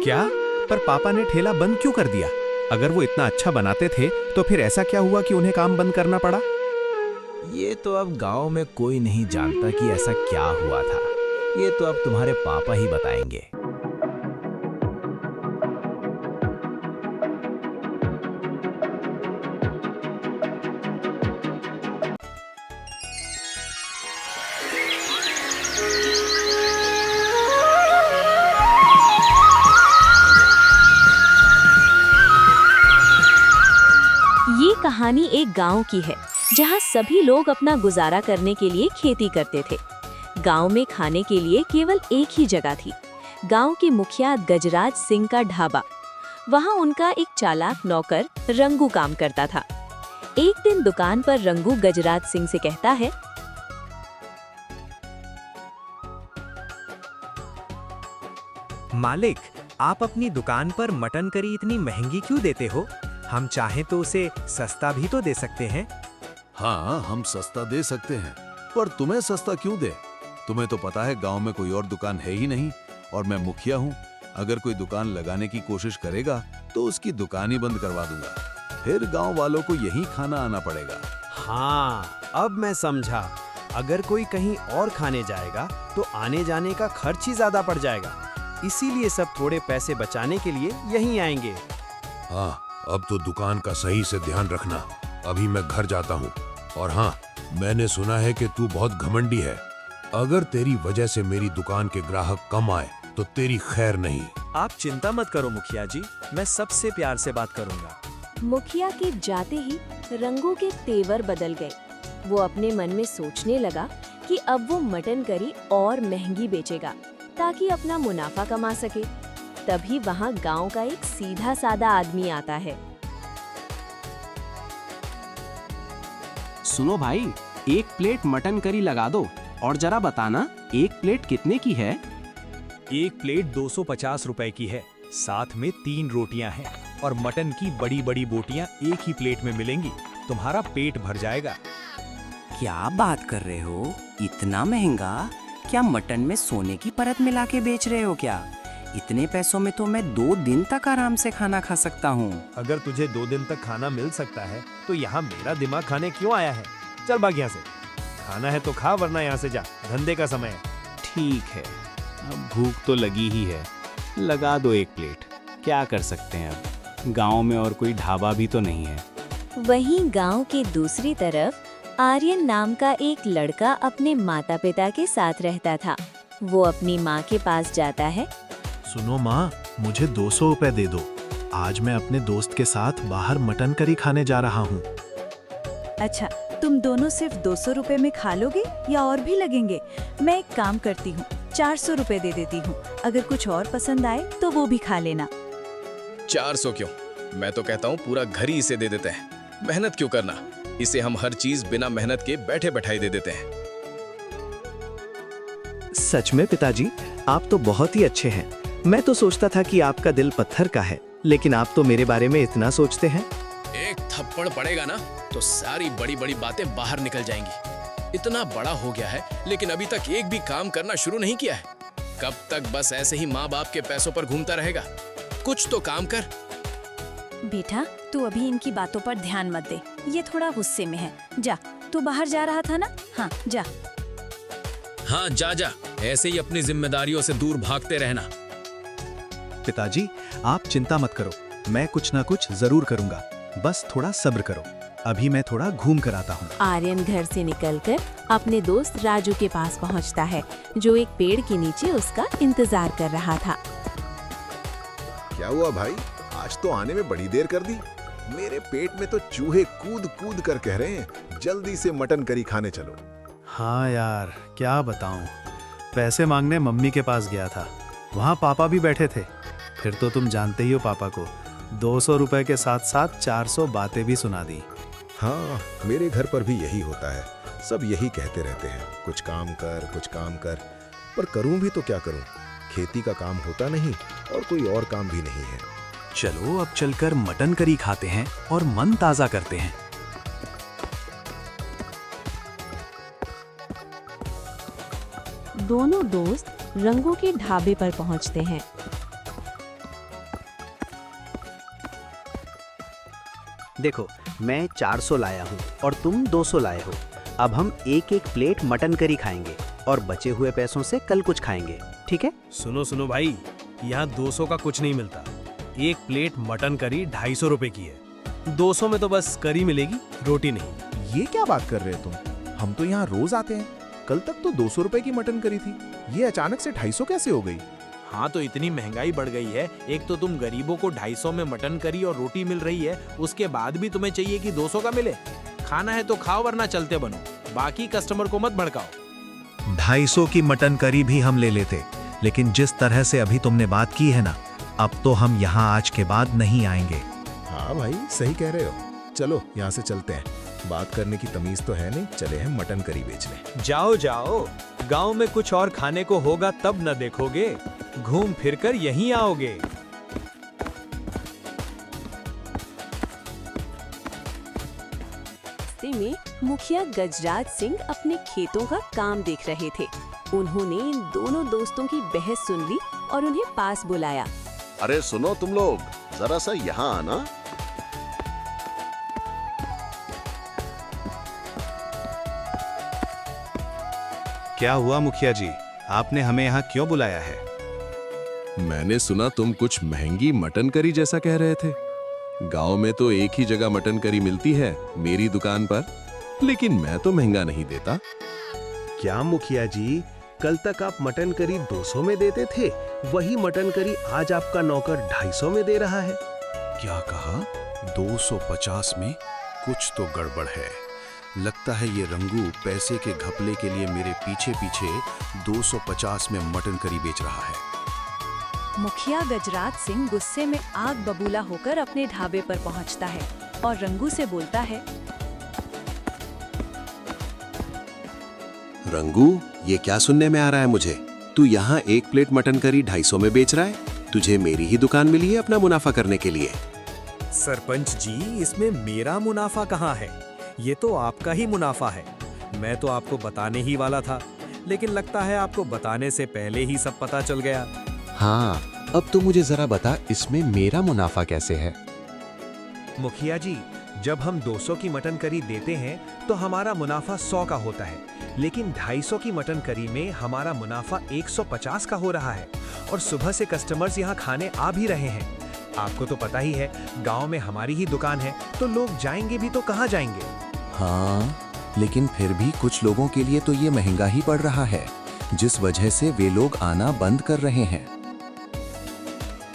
क्या? पर पापा ने ठेला बंद क्यों कर दिया? अगर वो इतना अच्छा बनाते थे तो फिर ऐसा क्या हुआ कि उन्हें काम बंद करना पड़ा? ये तो अब गांव में कोई नहीं जानता कि ऐसा क्या हुआ था। ये तो अब तुम्हारे पापा ही बताएंगे। ये कहानी एक गांव की है जहां सभी लोग अपना गुजारा करने के लिए खेती करते थे। गांव में खाने के लिए केवल एक ही जगह थी, गांव के मुखिया गजराज सिंह का ढाबा। वहां उनका एक चालाक नौकर रंगू काम करता था। एक दिन दुकान पर रंगू गजराज सिंह से कहता है, मालिक, आप अपनी दुकान पर मटन करी इतनी महंगी क्यों देते हो? हम चाहें तो उसे सस्ता भी तो दे सकते हैं। हाँ, हम सस्ता दे सकते हैं, पर तुम्हें सस्ता क्यों दे? तुम्हें तो पता है गांव में कोई और दुकान है ही नहीं और मैं मुखिया हूँ। अगर कोई दुकान लगाने की कोशिश करेगा तो उसकी दुकान ही बंद करवा दूंगा। फिर गांव वालों को यहीं खाना आना पड़ेगा। हाँ, अब मैं समझा। अगर कोई कहीं और खाने जाएगा तो आने जाने का खर्च ही ज्यादा पड़ जाएगा। इसीलिए सब थोड़े पैसे बचाने के लिए यहीं आएंगे। हाँ, अब तो दुकान का सही से ध्यान रखना। अभी मैं घर जाता हूँ। और हाँ, मैंने सुना है कि तू बहुत घमंडी है। अगर तेरी वजह से मेरी दुकान के ग्राहक कम आए तो तेरी खैर नहीं। आप चिंता मत करो मुखिया जी, मैं सबसे प्यार से बात करूंगा। मुखिया के जाते ही रंगू के तेवर बदल गए। वो अपने मन में सोचने लगा कि अब वो मटन करी और महंगी बेचेगा ताकि अपना मुनाफा कमा सके। तभी वहाँ गांव का एक सीधा सादा आदमी आता है। सुनो भाई, एक प्लेट मटन करी लगा दो और जरा बताना एक प्लेट कितने की है? एक प्लेट 250 रुपए की है, साथ में 3 रोटियां हैं और मटन की बड़ी बड़ी बोटियां एक ही प्लेट में मिलेंगी। तुम्हारा पेट भर जाएगा। क्या बात कर रहे हो? इतना महंगा? क्या मटन में सोने की परत मिला के बेच रहे हो क्या? इतने पैसों में तो मैं 2 दिन तक आराम से खाना खा सकता हूँ। अगर तुझे 2 दिन तक खाना मिल सकता है तो यहाँ मेरा दिमाग खाने क्यों आया है? चल भाग यहाँ से। खाना है तो खा, वरना यहाँ से जा, धंधे का समय है। ठीक है, अब भूख तो लगी ही है, लगा दो एक प्लेट। क्या कर सकते हैं, अब गांव में और कोई ढाबा भी तो नहीं है। वहीं गांव के दूसरी तरफ आर्यन नाम का एक लड़का अपने माता पिता के साथ रहता था। वो अपनी माँ के पास जाता है। सुनो माँ, मुझे 200 रुपए दे दो। आज मैं अपने दोस्त के साथ बाहर मटन करी खाने जा रहा हूँ। अच्छा, तुम दोनों सिर्फ 200 रुपए में खा लोगे या और भी लगेंगे? मैं एक काम करती हूँ, 400 रुपए दे देती हूँ। अगर कुछ और पसंद आए तो वो भी खा लेना। 400 क्यों? मैं तो कहता हूँ पूरा घर ही इसे दे देते हैं। मेहनत क्यों करना? इसे हम हर चीज बिना मेहनत के बैठे बैठाई दे देते हैं। सच में पिताजी, आप तो बहुत ही अच्छे हैं। मैं तो सोचता था कि आपका दिल पत्थर का है, लेकिन आप तो मेरे बारे में इतना सोचते हैं। एक थप्पड़ पड़ेगा ना तो सारी बड़ी बड़ी बातें बाहर निकल जाएंगी। इतना बड़ा हो गया है लेकिन अभी तक एक भी काम करना शुरू नहीं किया है। कब तक बस ऐसे ही माँ बाप के पैसों पर घूमता रहेगा? कुछ तो काम कर। बेटा, तू अभी इनकी बातों पर ध्यान मत दे, ये थोड़ा गुस्से में है। जा, तू बाहर जा रहा था ना? हाँ, जा। हाँ, जा, ऐसे ही अपनी जिम्मेदारियों से दूर भागते रहना। पिताजी, आप चिंता मत करो, मैं कुछ ना कुछ जरूर करूँगा। बस थोड़ा सब्र करो, अभी मैं थोड़ा घूम कर आता हूँ। आर्यन घर से निकलकर अपने दोस्त राजू के पास पहुँचता है, जो एक पेड़ के नीचे उसका इंतजार कर रहा था। क्या हुआ भाई, आज तो आने में बड़ी देर कर दी। मेरे पेट में तो चूहे कूद कूद कर कह रहे हैं, जल्दी से मटन करी खाने चलो। हाँ यार, क्या बताऊं, पैसे मांगने मम्मी के पास गया था, वहाँ पापा भी बैठे थे। फिर तो तुम जानते ही हो पापा को, 200 रुपए के साथ साथ 400 बातें भी सुना दी। हाँ, मेरे घर पर भी यही होता है, सब यही कहते रहते हैं, कुछ काम कर, कुछ काम कर। पर करूं भी तो क्या करूं, खेती का काम होता नहीं और कोई और काम भी नहीं है। चलो अब चलकर मटन करी खाते हैं और मन ताजा करते हैं। दोनों दोस्त रंगू के ढाबे पर पहुंचते हैं। देखो, मैं 400 लाया हूँ और तुम 200 लाए हो। अब हम एक एक प्लेट मटन करी खाएंगे और बचे हुए पैसों से कल कुछ खाएंगे, ठीक है? सुनो सुनो भाई, यहाँ 200 का कुछ नहीं मिलता। एक प्लेट मटन करी 250 रुपए की है। 200 में तो बस करी मिलेगी, रोटी नहीं। ये क्या बात कर रहे हो तुम? हम तो यहाँ रोज आते हैं। कल तक तो 200 रुपए की मटन करी थी, ये अचानक से 250 कैसे हो गई? हाँ, तो इतनी महंगाई बढ़ गई है। एक तो तुम गरीबों को 250 में मटन करी और रोटी मिल रही है, उसके बाद भी तुम्हें चाहिए कि 200 का मिले। खाना है तो खाओ, वरना चलते बनो। बाकी कस्टमर को मत भड़काओ। 250 की मटन करी भी हम ले लेते, लेकिन जिस तरह से अभी तुमने बात की है ना, अब तो हम यहाँ आज के बाद नहीं आएंगे। हाँ भाई, सही कह रहे हो। चलो यहाँ से चलते हैं। बात करने की तमीज तो है नहीं, चले हैं मटन करी बेचने। जाओ जाओ, गांव में कुछ और खाने को होगा तब न देखोगे, घूम फिर कर यहीं आओगे। रास्ते में मुखिया गजराज सिंह अपने खेतों का काम देख रहे थे। उन्होंने इन दोनों दोस्तों की बहस सुन ली और उन्हें पास बुलाया। अरे सुनो तुम लोग, जरा सा यहाँ आना। क्या हुआ मुखिया जी, आपने हमें यहाँ क्यों बुलाया है? मैंने सुना तुम कुछ महंगी मटन करी जैसा कह रहे थे। गांव में तो एक ही जगह मटन करी मिलती है, मेरी दुकान पर, लेकिन मैं तो महंगा नहीं देता। क्या मुखिया जी, कल तक आप मटन करी 200 में देते थे, वही मटन करी आज आपका नौकर 250 में दे रहा है। क्या कहा? 250 में? कुछ तो गड़बड़ है। लगता है ये रंगू पैसे के घपले के लिए मेरे पीछे पीछे 250 में मटन करी बेच रहा है। मुखिया गजराज सिंह गुस्से में आग बबूला होकर अपने ढाबे पर पहुंचता है और रंगू से बोलता है, रंगू, ये क्या सुनने में आ रहा है मुझे? तू यहाँ एक प्लेट मटन करी 250 में बेच रहा है? तुझे मेरी ही दुकान मिली है अपना मुनाफा करने के लिए? सरपंच जी, इसमें मेरा मुनाफा कहाँ है? ये तो आपका ही मुनाफा है। मैं तो आपको बताने ही वाला था, लेकिन लगता है आपको बताने से पहले ही सब पता चल गया। हाँ, अब तो मुझे जरा बता, इसमें मेरा मुनाफा कैसे है? मुखिया जी, जब हम 200 की मटन करी देते हैं तो हमारा मुनाफा 100 का होता है, लेकिन 250 की मटन करी में हमारा मुनाफा 150 का हो रहा है और सुबह से कस्टमर्स यहाँ खाने आ भी रहे हैं। आपको तो पता ही है, गांव में हमारी ही दुकान है, तो लोग जाएंगे भी तो कहाँ जाएंगे? हाँ, लेकिन फिर भी कुछ लोगों के लिए तो ये महंगा ही पड़ रहा है, जिस वजह से वे लोग आना बंद कर रहे हैं।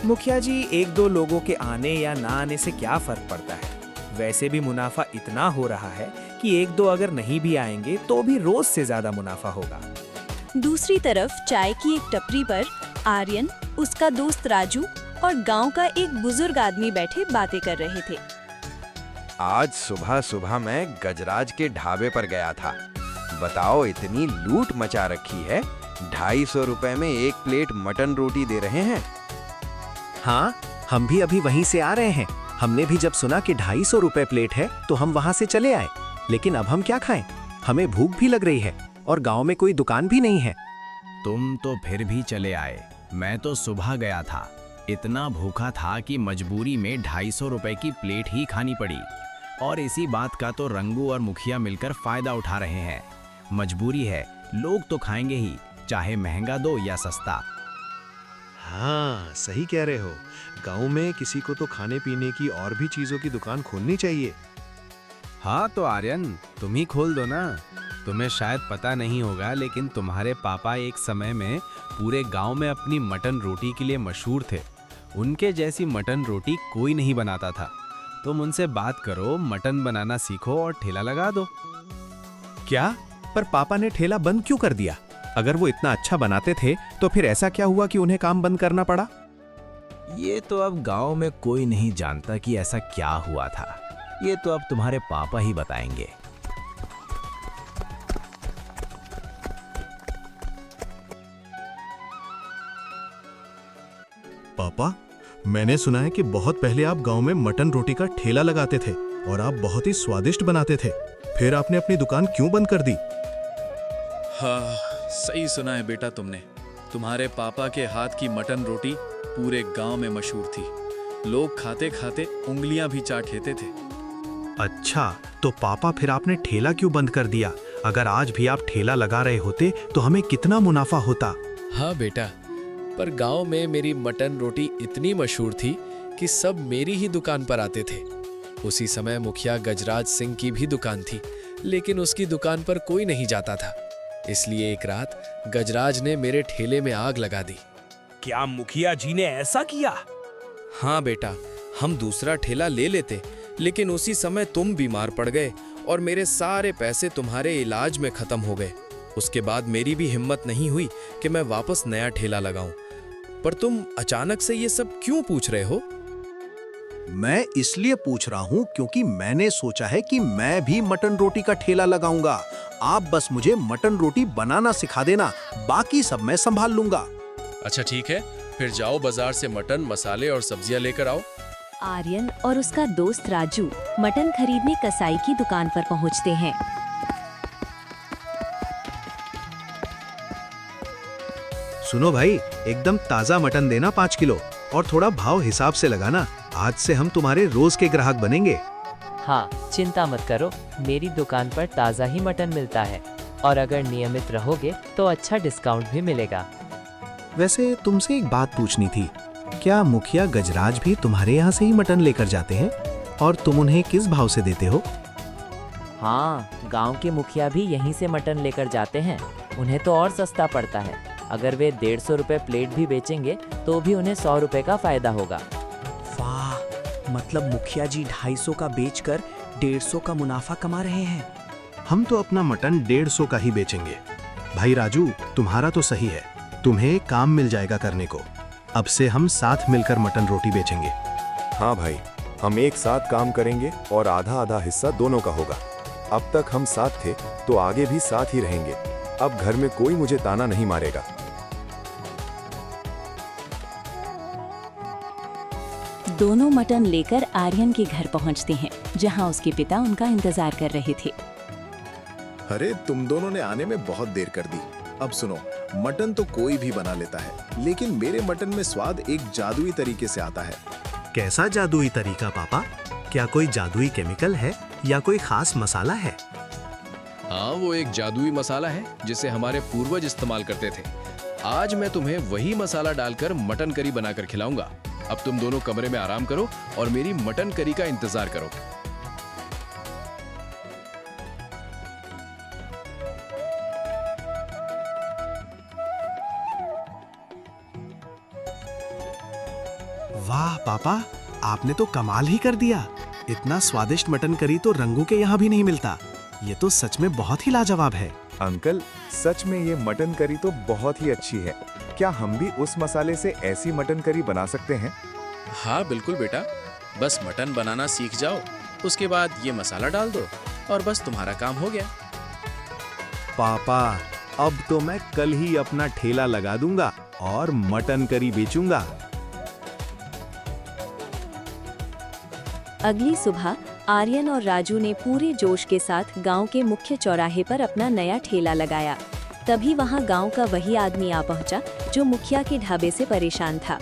मुखिया जी, एक दो लोगों के आने या ना आने से क्या फर्क पड़ता है? वैसे भी मुनाफा इतना हो रहा है कि एक दो अगर नहीं भी आएंगे तो भी रोज से ज्यादा मुनाफा होगा। दूसरी तरफ चाय की एक टपरी पर आर्यन, उसका दोस्त राजू और गांव का एक बुजुर्ग आदमी बैठे बातें कर रहे थे। आज सुबह सुबह मैं गजराज के ढाबे पर गया था। बताओ, इतनी लूट मचा रखी है। 250 रुपए में एक प्लेट मटन रोटी दे रहे हैं। हाँ, हम भी अभी वहीं से आ रहे हैं। हमने भी जब सुना कि 250 रुपए प्लेट है तो हम वहां से चले आए, लेकिन अब हम क्या खाएं? हमें भूख भी लग रही है और गांव में कोई दुकान भी नहीं है। तुम तो फिर भी चले आए, मैं तो सुबह गया था। इतना भूखा था कि मजबूरी में 250 रुपए की प्लेट ही खानी पड़ी। और इसी बात का तो रंगू और मुखिया मिलकर फायदा उठा रहे हैं। मजबूरी है, लोग तो खाएंगे ही, चाहे महंगा दो या सस्ता। हाँ, सही कह रहे हो। गांव में किसी को तो खाने पीने की और भी चीजों की दुकान खोलनी चाहिए। हाँ तो आर्यन, तुम ही खोल दो ना। तुम्हें शायद पता नहीं होगा, लेकिन तुम्हारे पापा एक समय में पूरे गांव में अपनी मटन रोटी के लिए मशहूर थे। उनके जैसी मटन रोटी कोई नहीं बनाता था। तुम उनसे बात करो, मटन बनाना सीखो और ठेला लगा दो। क्या? पर पापा ने ठेला बंद क्यों कर दिया? अगर वो इतना अच्छा बनाते थे तो फिर ऐसा क्या हुआ कि उन्हें काम बंद करना पड़ा? ये तो अब गांव में कोई नहीं जानता कि ऐसा क्या हुआ था। ये तो अब तुम्हारे पापा ही बताएंगे। पापा, मैंने सुना है कि बहुत पहले आप गांव में मटन रोटी का ठेला लगाते थे और आप बहुत ही स्वादिष्ट बनाते थे। फिर आपने अपनी दुकान क्यों बंद कर दी? हाँ, सही सुना है बेटा तुमने। तुम्हारे पापा के हाथ की मटन रोटी पूरे गांव में मशहूर थी। लोग खाते खाते उंगलियां भी चाट लेते थे। अच्छा, तो पापा फिर आपने ठेला क्यों बंद कर दिया? अगर आज भी आप ठेला लगा रहे होते तो हमें कितना मुनाफा होता। हाँ बेटा, पर गांव में मेरी मटन रोटी इतनी मशहूर थी कि सब मेरी ही दुकान पर आते थे। उसी समय मुखिया गजराज सिंह की भी दुकान थी, लेकिन उसकी दुकान पर कोई नहीं जाता था। इसलिए एक रात गजराज ने मेरे ठेले में आग लगा दी। क्या मुखिया जी ने ऐसा किया? हाँ बेटा, हम दूसरा ठेला ले लेते, लेकिन उसी समय तुम बीमार पड़ गए और मेरे सारे पैसे तुम्हारे इलाज में खत्म हो गए। उसके बाद मेरी भी हिम्मत नहीं हुई कि मैं वापस नया ठेला लगाऊं। पर तुम अचानक से ये सब क्यों पूछ रहे हो? मैं इसलिए पूछ रहा हूँ क्योंकि मैंने सोचा है कि मैं भी मटन रोटी का ठेला लगाऊंगा। आप बस मुझे मटन रोटी बनाना सिखा देना, बाकी सब मैं संभाल लूंगा। अच्छा ठीक है, फिर जाओ बाजार से मटन, मसाले और सब्जियां लेकर आओ। आर्यन और उसका दोस्त राजू मटन खरीदने कसाई की दुकान पर पहुंचते हैं। सुनो भाई, एकदम ताजा मटन देना 5 किलो, और थोड़ा भाव हिसाब से लगाना। आज से हम तुम्हारे रोज के ग्राहक बनेंगे। हाँ, चिंता मत करो, मेरी दुकान पर ताज़ा ही मटन मिलता है और अगर नियमित रहोगे तो अच्छा डिस्काउंट भी मिलेगा। वैसे तुमसे एक बात पूछनी थी, क्या मुखिया गजराज भी तुम्हारे यहाँ से ही मटन लेकर जाते हैं और तुम उन्हें किस भाव से देते हो? हाँ, गांव के मुखिया भी यहीं से मटन लेकर जाते हैं। उन्हें तो और सस्ता पड़ता है। अगर वे 150 रुपए प्लेट भी बेचेंगे तो भी उन्हें 100 रुपए का फायदा होगा। वाह, मतलब मुखिया जी 250 का बेचकर 150 का मुनाफा कमा रहे हैं। हम तो अपना मटन 150 का ही बेचेंगे। भाई राजू, तुम्हारा तो सही है, तुम्हें काम मिल जाएगा करने को। अब से हम साथ मिलकर मटन रोटी बेचेंगे। हाँ भाई, हम एक साथ काम करेंगे और आधा आधा हिस्सा दोनों का होगा। अब तक हम साथ थे तो आगे भी साथ ही रहेंगे। अब घर में कोई मुझे ताना नहीं मारेगा। दोनों मटन लेकर आर्यन के घर पहुंचते हैं, जहां उसके पिता उनका इंतजार कर रहे थे। अरे, तुम दोनों ने आने में बहुत देर कर दी। अब सुनो, मटन तो कोई भी बना लेता है, लेकिन मेरे मटन में स्वाद एक जादुई तरीके से आता है। कैसा जादुई तरीका पापा? क्या कोई जादुई केमिकल है या कोई खास मसाला है? हाँ, वो एक जादुई मसाला है जिसे हमारे पूर्वज इस्तेमाल करते थे। आज मैं तुम्हें वही मसाला डालकर मटन करी बनाकर खिलाऊंगा। अब तुम दोनों कमरे में आराम करो और मेरी मटन करी का इंतजार करो। वाह पापा, आपने तो कमाल ही कर दिया। इतना स्वादिष्ट मटन करी तो रंगू के यहाँ भी नहीं मिलता। ये तो सच में बहुत ही लाजवाब है। अंकल, सच में ये मटन करी तो बहुत ही अच्छी है। क्या हम भी उस मसाले से ऐसी मटन करी बना सकते हैं? हाँ बिल्कुल बेटा, बस मटन बनाना सीख जाओ, उसके बाद ये मसाला डाल दो और बस तुम्हारा काम हो गया। पापा, अब तो मैं कल ही अपना ठेला लगा दूंगा और मटन करी बेचूंगा। अगली सुबह आर्यन और राजू ने पूरे जोश के साथ गांव के मुख्य चौराहे पर अपना नया ठेला लगाया। तभी वहां गांव का वही आदमी आ पहुंचा जो मुखिया के ढाबे से परेशान था।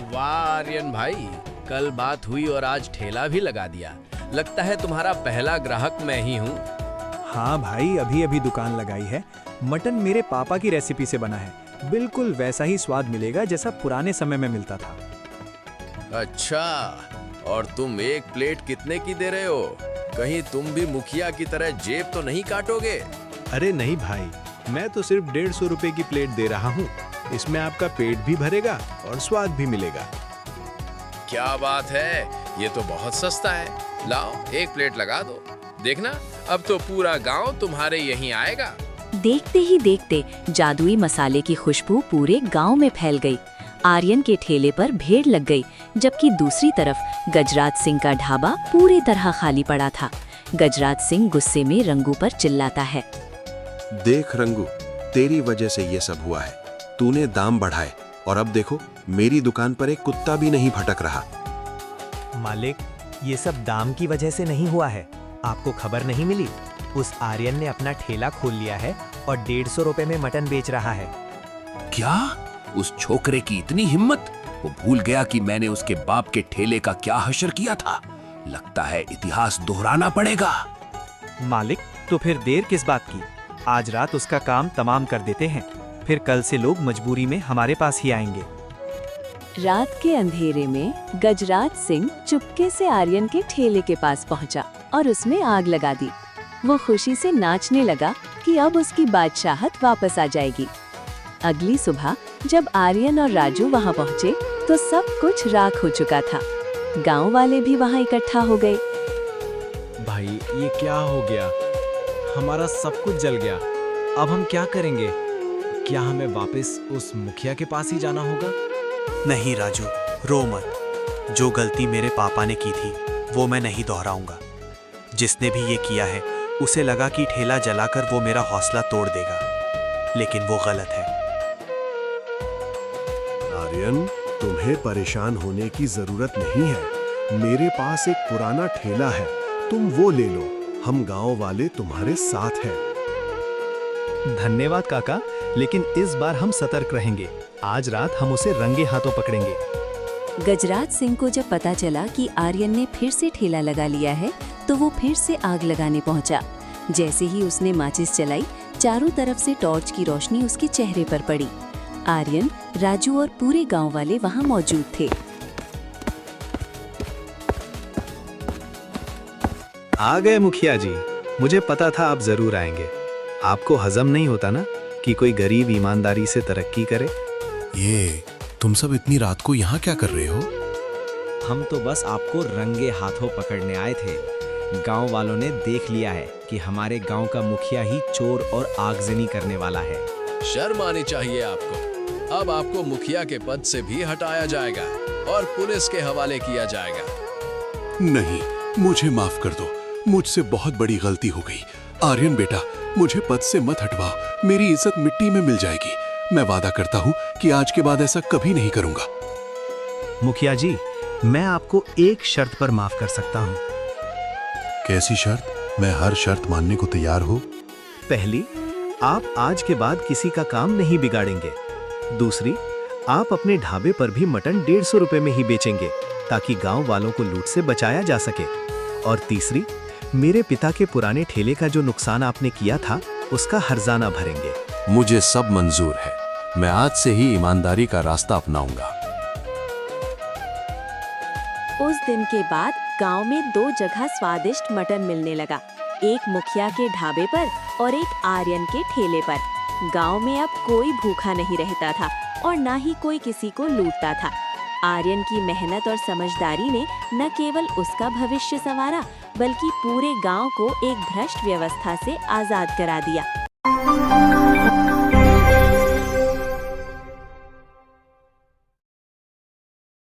वाह आर्यन भाई, कल बात हुई और आज ठेला भी लगा दिया। लगता है तुम्हारा पहला ग्राहक मैं ही हूँ। हाँ भाई, अभी अभी दुकान लगाई है। मटन मेरे पापा की रेसिपी से बना है, बिल्कुल वैसा ही स्वाद मिलेगा जैसा पुराने समय में मिलता था। अच्छा, और तुम एक प्लेट कितने की दे रहे हो? कहीं तुम भी मुखिया की तरह जेब तो नहीं काटोगे? अरे नहीं भाई, मैं तो सिर्फ 150 रुपए की प्लेट दे रहा हूँ। इसमें आपका पेट भी भरेगा और स्वाद भी मिलेगा। क्या बात है, ये तो बहुत सस्ता है। लाओ, एक प्लेट लगा दो। देखना, अब तो पूरा गांव तुम्हारे यहीं आएगा। देखते ही देखते जादुई मसाले की खुशबू पूरे गांव में फैल गई। आर्यन के ठेले पर भीड़ लग गई, जबकि दूसरी तरफ गजराज सिंह का ढाबा पूरी तरह खाली पड़ा था। गजराज सिंह गुस्से में रंगू पर चिल्लाता है। देख रंगू, तेरी वजह से ये सब हुआ है। तूने दाम बढ़ाए और अब देखो, मेरी दुकान पर एक कुत्ता भी नहीं भटक रहा। मालिक, ये सब दाम की वजह से नहीं हुआ है। आपको खबर नहीं मिली? उस आर्यन ने अपना ठेला खोल लिया है और 150 रुपए में मटन बेच रहा है। क्या? उस छोकरे की इतनी हिम्मत? वो भूल गया कि मैंने उसके बाप के ठेले का क्या हशर किया था। लगता है इतिहास दोहराना पड़ेगा। मालिक, तो फिर देर किस बात की? आज रात उसका काम तमाम कर देते हैं, फिर कल से लोग मजबूरी में हमारे पास ही आएंगे। रात के अंधेरे में गजराज सिंह चुपके से आर्यन के ठेले के पास पहुंचा और उसमें आग लगा दी। वो खुशी से नाचने लगा कि अब उसकी बादशाहत वापस आ जाएगी। अगली सुबह जब आर्यन और राजू वहां पहुंचे तो सब कुछ राख हो चुका था। गांव वाले भी वहां इकट्ठा हो गए। भाई, ये क्या हो गया? हमारा सब कुछ जल गया। अब हम क्या करेंगे? क्या हमें वापस उस मुखिया के पास ही जाना होगा? नहीं राजू, रो मत। जो गलती मेरे पापा ने की थी वो मैं नहीं दोहराऊंगा। जिसने भी ये किया है उसे लगा कि ठेला जलाकर वो मेरा हौसला तोड़ देगा, लेकिन वो गलत है। आर्यन, तुम्हें परेशान होने की जरूरत नहीं है। मेरे पास एक पुराना ठेला है, तुम वो ले लो। हम गांव वाले तुम्हारे साथ हैं। धन्यवाद काका, लेकिन इस बार हम सतर्क रहेंगे। आज रात हम उसे रंगे हाथों पकड़ेंगे। गजराज सिंह को जब पता चला कि आर्यन ने फिर से ठेला लगा लिया है तो वो फिर से आग लगाने पहुंचा। जैसे ही उसने माचिस जलाई, चारों तरफ से टॉर्च की रोशनी उसके चेहरे पर पड़ी। आर्यन, राजू और पूरे गांव वाले वहां मौजूद थे। आ गए मुखिया जी। मुझे पता था आप जरूर आएंगे। आपको हजम नहीं होता ना कि कोई गरीब ईमानदारी से तरक्की करे। ये तुम सब इतनी रात को यहाँ क्या कर रहे हो? हम तो बस आपको रंगे हाथों पकड़ने आए थे। गांव वालों ने देख लिया है कि हमारे गांव का मुखिया ही चोर और आगजनी करने वाला है। शर्म आनी चाहिए आपको। अब आपको मुखिया के पद से भी हटाया जाएगा और पुलिस के हवाले किया जाएगा। नहीं, मुझे माफ कर दो। मुझसे बहुत बड़ी गलती हो गई। आर्यन बेटा, मुझे पद से मत हटवाओ। मेरी इज्जत मिट्टी में मिल जाएगी। मैं वादा करता हूँ कि आज के बाद ऐसा कभी नहीं करूंगा। मुखिया जी, मैं आपको एक शर्त पर माफ कर सकता हूँ। कैसी शर्त? मैं हर शर्त मानने को तैयार हूँ। पहली, आप आज के बाद किसी का काम नहीं बिगाड़ेंगे। दूसरी, आप अपने ढाबे पर भी मटन 150 रुपए में ही बेचेंगे ताकि गांव वालों को लूट से बचाया जा सके। और तीसरी, मेरे पिता के पुराने ठेले का जो नुकसान आपने किया था उसका हर्जाना भरेंगे। मुझे सब मंजूर है। मैं आज से ही ईमानदारी का रास्ता अपनाऊंगा। उस दिन के बाद गांव में 2 जगह स्वादिष्ट मटन मिलने लगा, एक मुखिया के ढाबे पर और एक आर्यन के ठेले पर। गांव में अब कोई भूखा नहीं रहता था और ना ही कोई किसी को लूटता था। आर्यन की मेहनत और समझदारी ने न केवल उसका भविष्य संवारा बल्कि पूरे गांव को एक भ्रष्ट व्यवस्था से आजाद करा दिया।